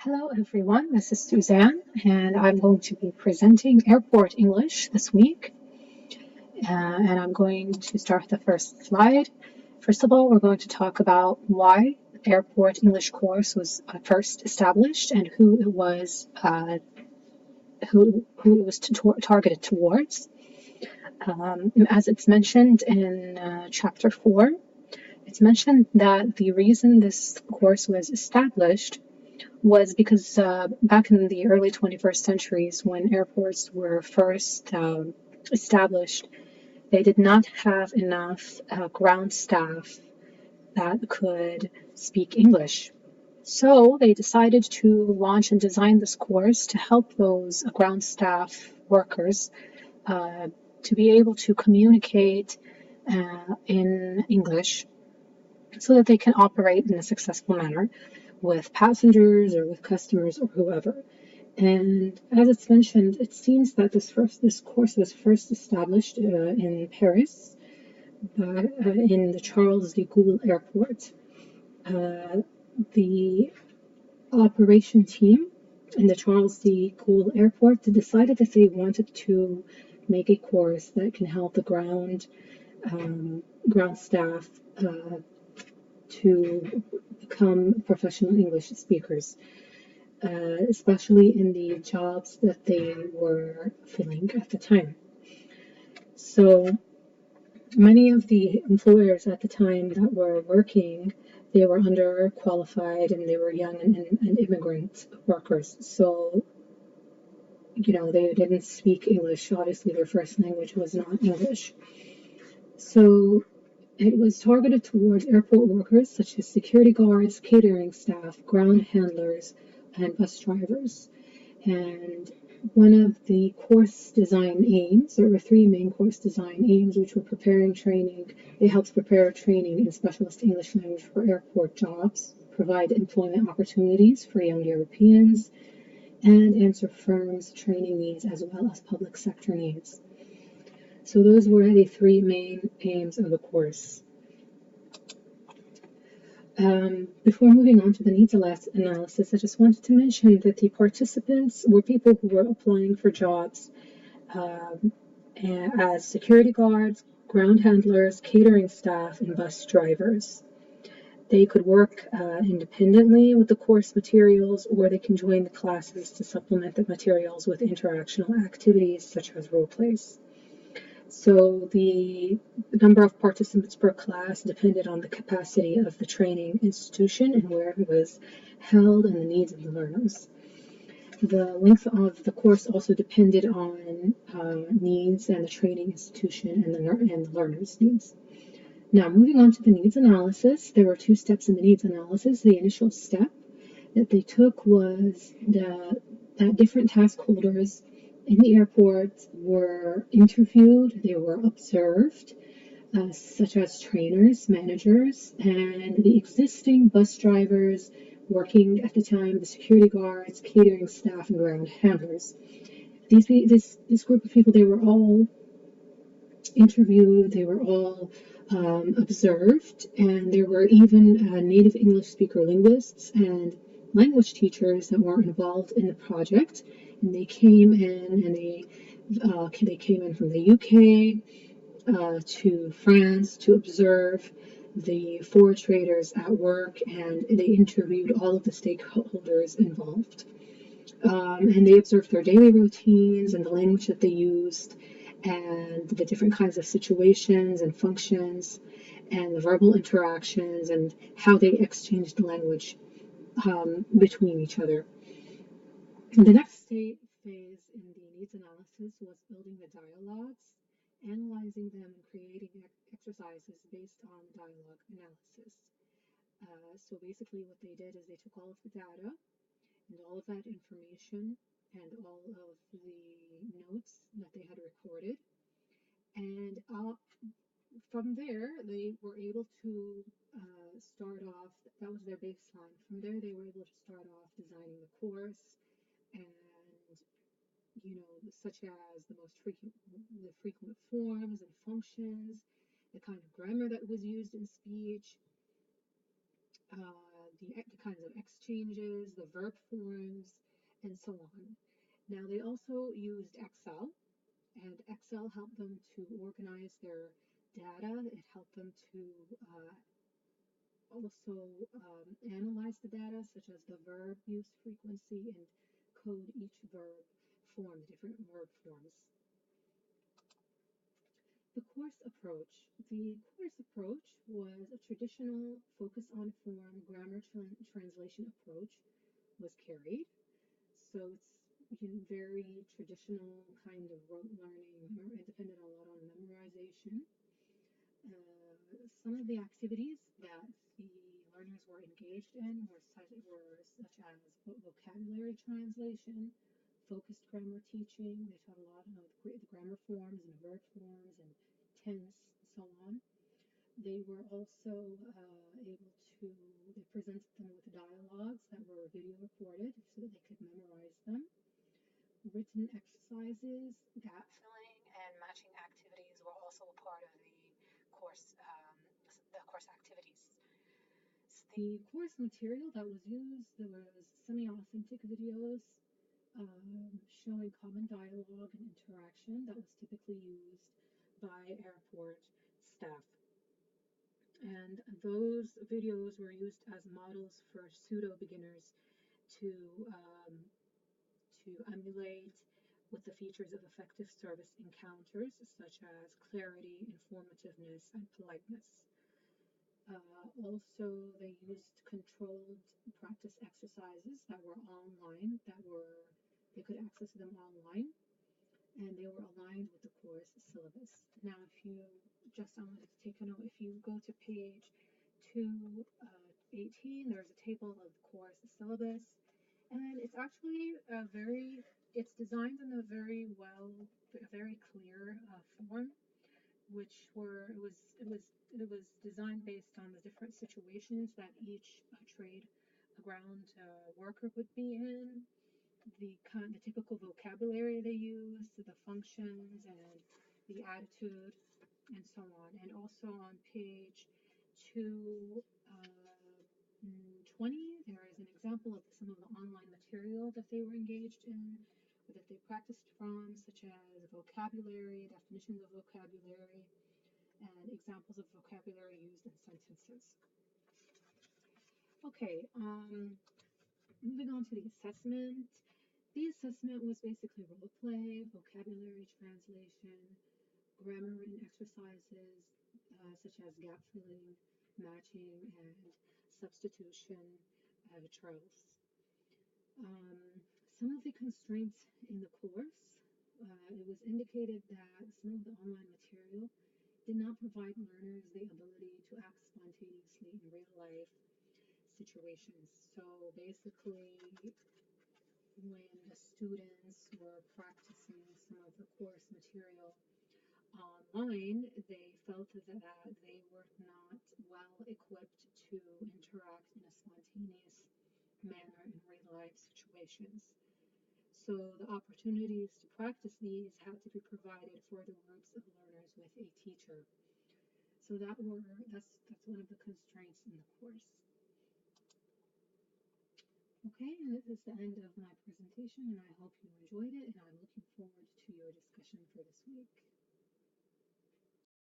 Hello everyone, this is Suzanne, and I'm going to be presenting Airport English this week. And I'm going to start the first slide. First of all, we're going to talk about why the Airport English course was first established and who it was targeted towards. As it's mentioned in chapter 4, it's mentioned that the reason this course was established was because back in the early 21st centuries, when airports were first established, they did not have enough ground staff that could speak English. So they decided to launch and design this course to help those ground staff workers to be able to communicate in English so that they can operate in a successful manner with passengers or with customers or whoever. And as it's mentioned, it seems that this course was first established in Paris, in the Charles de Gaulle Airport. The operation team in the Charles de Gaulle Airport decided that they wanted to make a course that can help the ground staff to become professional English speakers, especially in the jobs that they were filling at the time. So many of the employers at the time that were working, they were underqualified and they were young and immigrant workers. So, they didn't speak English. Obviously, their first language was not English. So it was targeted towards airport workers such as security guards, catering staff, ground handlers, and bus drivers. And one of the course design aims, there were three main course design aims, which were preparing training. It helps prepare training in specialist English language for airport jobs, provide employment opportunities for young Europeans, and answer firms' training needs as well as public sector needs. So those were the three main aims of the course. Before moving on to the needs analysis, I just wanted to mention that the participants were people who were applying for jobs as security guards, ground handlers, catering staff, and bus drivers. They could work independently with the course materials, or they can join the classes to supplement the materials with interactional activities such as role plays. So the number of participants per class depended on the capacity of the training institution and where it was held and the needs of the learners. The length of the course also depended on needs and the training institution and the learner's needs. Now, moving on to the needs analysis, there were two steps in the needs analysis. The initial step that they took was that different task holders in the airport were interviewed, they were observed, such as trainers, managers, and the existing bus drivers working at the time, the security guards, catering staff, and ground handlers. This group of people, they were all interviewed, they were all observed, and there were even native English speaker linguists and language teachers that were involved in the project, and they came in and they came in from the UK to France to observe the four traders at work, and they interviewed all of the stakeholders involved. And they observed their daily routines and the language that they used and the different kinds of situations and functions and the verbal interactions and how they exchanged language between each other. The next phase in the needs analysis was building the dialogues, analyzing them, and creating exercises based on dialogue analysis. So basically what they did is they took all of the data and all of that information and all of the notes that they had recorded, and from there they were able to start off, that was their baseline. From there they were able to start off designing the course, and such as the frequent forms and functions, the kind of grammar that was used in speech, the kinds of exchanges, the verb forms, and so on. Now, they also used Excel, and Excel helped them to organize their data. It helped them to also analyze the data, such as the verb use frequency, and code each verb form, the different verb forms. The course approach. The course approach was a traditional focus on form grammar translation approach was carried. So it's very traditional kind of rote learning. It depended a lot on memorization. Some of the activities that the learners were engaged in were such as vocabulary translation, focused grammar teaching. They taught a lot of the grammar forms and the verb forms and tense and so on. They were also they presented them with dialogues that were video recorded so that they could memorize them. Written exercises, gap filling, and matching activities were also a part of the course activities. So the course material that was used, there was semi-authentic videos showing common dialogue and interaction that was typically used by airport staff. And those videos were used as models for pseudo beginners to emulate with the features of effective service encounters, such as clarity, informativeness, and politeness. Also, they used controlled practice exercises that were online, they could access them online, and they were aligned with the course syllabus. Now, I wanted to take a note, if you go to page 218, there's a table of the course syllabus. And it's actually it's designed in a very clear form, it was designed based on the different situations that each trade ground worker would be in, the typical vocabulary they use, the functions and the attitude, and so on. And also on page 220, there is an example of some of the online material that they were engaged in, or that they practiced from, such as vocabulary, definitions of vocabulary, and examples of vocabulary used in sentences. Okay, moving on to the assessment. The assessment was basically role play, vocabulary translation, grammar written exercises such as gap filling, matching, and substitution trials. Some of the constraints in the course, it was indicated that some of the online material did not provide learners the ability to act spontaneously in real life situations. So basically, when the students were practicing some of the course material online, they felt that they were not well equipped to interact in a spontaneous manner in real life situations. So the opportunities to practice these had to be provided for the groups of learners with a teacher. So that's one of the constraints in the course. Okay, and this is the end of my presentation, and I hope you enjoyed it, and I'm looking forward to your discussion for this week.